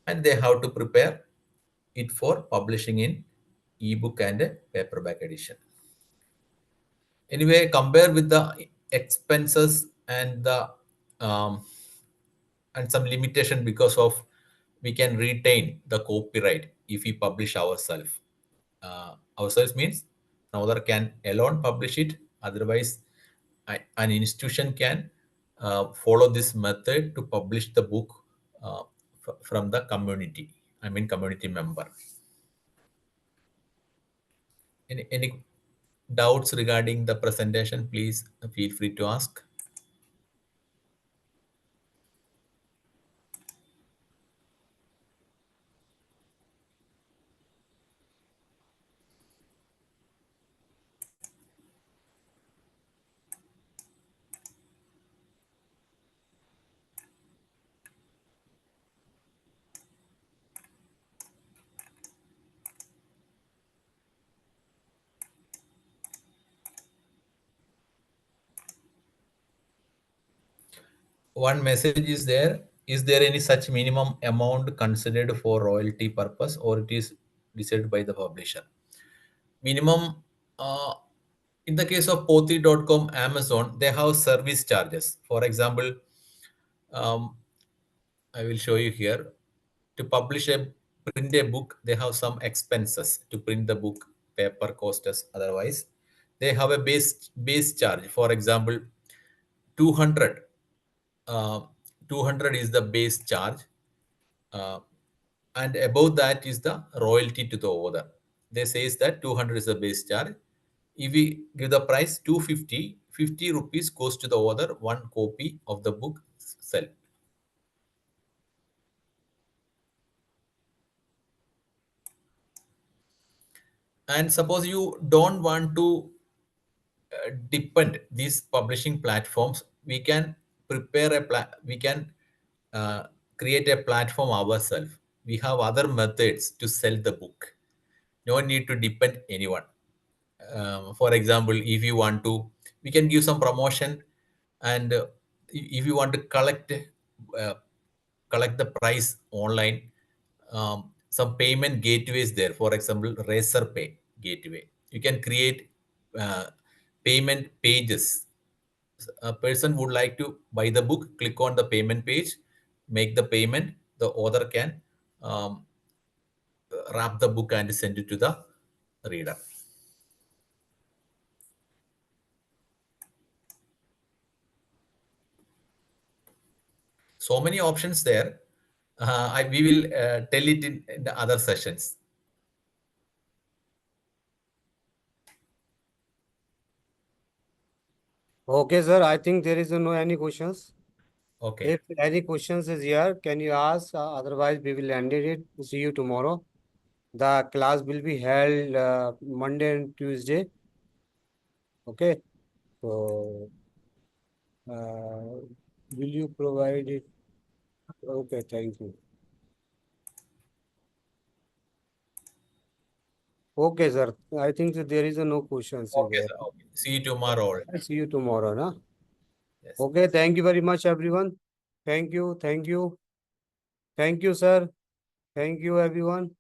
and they have to prepare it for publishing in ebook and paperback edition. Anyway, compare with the expenses and the um, and some limitation because of we can retain the copyright if we publish ourselves. Ourselves means another can alone publish it. Otherwise, an institution can follow this method to publish the book from the community. I mean, community member. Any doubts regarding the presentation? Please feel free to ask. one message is there. Is there any such minimum amount considered for royalty purpose, or it is decided by the publisher? Minimum, uh, in the case of Pothi.com, Amazon, they have service charges. For example, um, I will show you here. To publish a print a book, they have some expenses to print the book, paper cost us otherwise. They have a base charge. For example, 200. Uh, 200 is the base charge, uh, and above that is the royalty to the author. They says that 200 is the base charge. If we give the price 250, 50 rupees goes to the author, one copy of the book sell. And suppose you don't want to depend these publishing platforms, we can we can uh, create a platform ourselves. We have other methods to sell the book. No need to depend anyone. For example, if you want to, we can give some promotion, and if you want to uh, collect the price online, some payment gateways there. For example, Razer Pay gateway. You can create uh, payment pages. A person would like to buy the book, click on the payment page, make the payment. The author can um, wrap the book and send it to the reader. So many options there. We will tell it in the other sessions. Okay, sir. I think there is no any questions. Okay. If any questions is here, can you ask? Otherwise, we will end it. See you tomorrow. The class will be held Monday and Tuesday. Okay. So, will you provide it? Okay. Thank you. Okay, sir. I think that there is no questions Okay, there. sir. Okay. See you tomorrow. See you tomorrow, na? Yes. Okay. Thank you very much, everyone. Thank you. Thank you. Thank you, sir. Thank you, everyone.